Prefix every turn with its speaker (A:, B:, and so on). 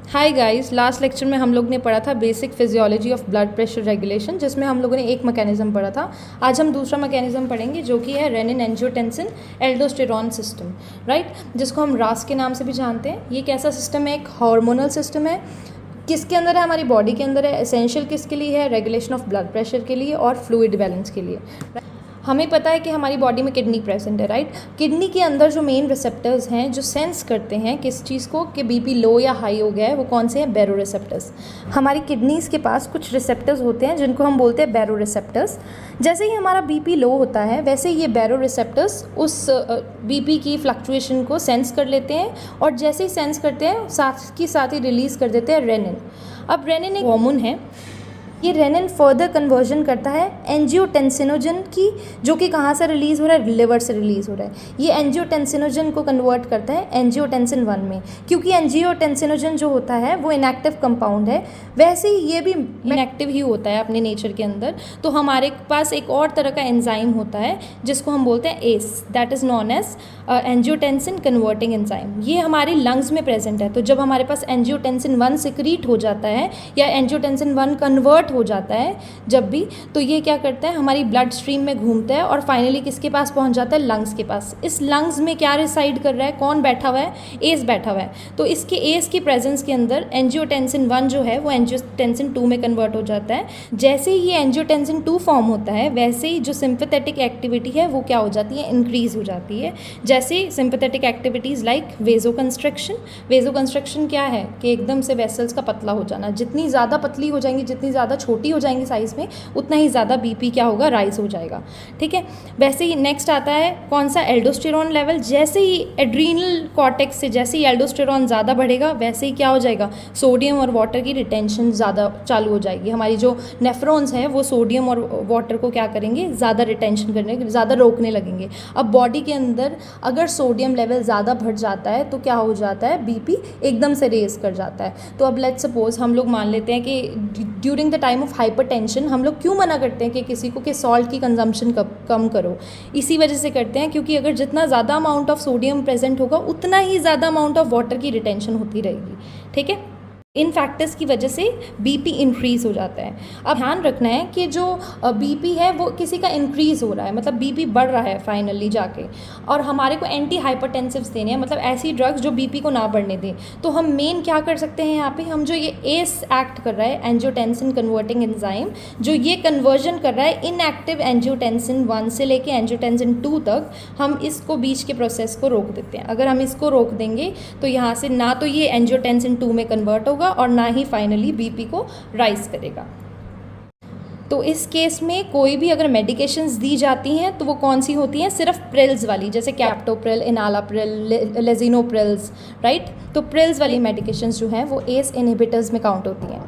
A: Hi guys, last lecture में हम लोग ने पढ़ा था basic physiology of blood pressure regulation, जिसमें हम लोगों ने एक मैकेनिज्म पढ़ा था। आज हम दूसरा मैकेनिज्म पढ़ेंगे जो कि है renin angiotensin aldosterone system, right, जिसको हम रास के नाम से भी जानते हैं। ये कैसा सिस्टम है? एक हार्मोनल सिस्टम है। किसके अंदर है? हमारी बॉडी के अंदर है। एसेंशियल किसके लिए है? रेगुलेशन ऑफ ब्लड प्रेशर के लिए और फ्लूइड बैलेंस के लिए। हमें पता है कि हमारी बॉडी में किडनी प्रेजेंट है, राइट। किडनी के अंदर जो मेन रिसेप्टर्स हैं जो सेंस करते हैं किस चीज़ को कि बीपी लो या हाई हो गया है, वो कौन से हैं? बैरो रिसेप्टर्स। हमारी किडनीज़ के पास कुछ रिसेप्टर्स होते हैं जिनको हम बोलते हैं बैरो रिसेप्टर्स। जैसे ही हमारा बीपी लो होता है वैसे ही ये बैरो रिसेप्टर्स उस बीपी की फ्लक्चुएशन को सेंस कर लेते हैं, और जैसे ही सेंस करते हैं साथ ही रिलीज़ कर देते हैं रेनिन। अब रेनिन एक हार्मोन है। ये रेनिन फर्दर कन्वर्जन करता है एंजियोटेंसिनोजन की, जो कि कहाँ से रिलीज़ हो रहा है? लिवर से रिलीज़ हो रहा है। ये एंजियोटेंसिनोजन को कन्वर्ट करता है एंजियोटेंसिन 1 में, क्योंकि एंजियोटेंसिनोजन जो होता है वो इनएक्टिव कंपाउंड है। वैसे ही ये भी इनएक्टिव ही होता है अपने नेचर के अंदर। तो हमारे पास एक और तरह का एंजाइम होता है जिसको हम बोलते हैं ACE, that is known as angiotensin converting enzyme. ये हमारे लंग्स में प्रेजेंट है। तो जब हमारे पास एंजियोटेंसिन 1 सिक्रीट हो जाता है या एंजियोटेंसिन 1 कन्वर्ट हो जाता है जब भी, तो ये क्या करता है? हमारी ब्लड स्ट्रीम में घूमता है और फाइनली किसके पास पहुंच जाता है? लंग्स के पास। इस लंग्स में क्या रिसाइड कर रहा है? कौन बैठा हुआ है? एस बैठा हुआ है। तो इसके एस की प्रेजेंस के अंदर एंजियोटेंसिन 1 जो है वो एंजियोटेंसिन 2 में कन्वर्ट हो जाता है। जैसे ही ये एंजियोटेंसिन 2 फॉर्म होता है वैसे ही जो सिंपैथेटिक एक्टिविटी है वो क्या हो जाती है? इंक्रीज हो जाती है। जैसे सिंपैथेटिक एक्टिविटीज़ लाइक वेजोकंस्ट्रक्शन। वेजोकंस्ट्रक्शन क्या है? कि एकदम से वेसल्स का पतला हो जाना। जितनी ज़्यादा पतली हो जाएंगी, जितनी ज़्यादा छोटी हो जाएंगी साइज़ में, उतना ही ज़्यादा बीपी क्या होगा? राइज हो जाएगा। ठीक है। वैसे ही नेक्स्ट आता है कौन सा? Aldosterone level. जैसे ही एड्रीनल कॉर्टेक्स से जैसे ही एल्डोस्टेरॉन ज़्यादा बढ़ेगा वैसे ही क्या हो जाएगा? सोडियम और वाटर की रिटेंशन ज़्यादा चालू हो जाएगी। हमारी जो नेफ्रॉन्स हैं वो सोडियम और वाटर को क्या करेंगे? ज़्यादा रिटेंशन करने, ज़्यादा रोकने लगेंगे। अब बॉडी के अंदर अगर सोडियम लेवल ज़्यादा बढ़ जाता है तो क्या हो जाता है? बीपी एकदम से रेज कर जाता है। तो अब लेट्स सपोज हम लोग मान लेते हैं कि during the time of hypertension हम लोग क्यों मना करते हैं कि किसी को कि सॉल्ट की कंजम्पशन कम करो? इसी वजह से करते हैं क्योंकि अगर जितना ज़्यादा अमाउंट ऑफ सोडियम प्रेजेंट होगा उतना ही ज़्यादा अमाउंट ऑफ वाटर की रिटेंशन होती रहेगी। ठीक है। इन फैक्टर्स की वजह से बीपी इंक्रीज़ हो जाता है। अब ध्यान रखना है कि जो बीपी है वो किसी का इंक्रीज़ हो रहा है, मतलब बीपी बढ़ रहा है फाइनली जाके, और हमारे को एंटी हाइपरटेंसिव्स देने हैं, मतलब ऐसी ड्रग्स जो बीपी को ना बढ़ने दें। तो हम मेन क्या कर सकते हैं यहाँ पे? हम जो ये एस एक्ट कर रहा है एंजियोटेंसिन कन्वर्टिंग एंजाइम, जो ये कन्वर्जन कर रहा है इनएक्टिव एंजियोटेंसिन 1 से लेके एंजियोटेंसिन 2 तक, हम इसको बीच के प्रोसेस को रोक देते हैं। अगर हम इसको रोक देंगे तो यहाँ से ना तो ये एंजियोटेंसिन 2 में कन्वर्ट होगा और ना ही फाइनली बीपी को राइज करेगा। तो इस केस में कोई भी अगर मेडिकेशंस दी जाती हैं तो वो कौन सी होती हैं? सिर्फ प्रिल्स वाली, जैसे कैप्टोप्रिल, इनालाप्रिल, लेजिनोप्रिल्स, राइट। तो प्रिल्स वाली मेडिकेशंस जो हैं वो एस इनहिबिटर्स में काउंट होती हैं।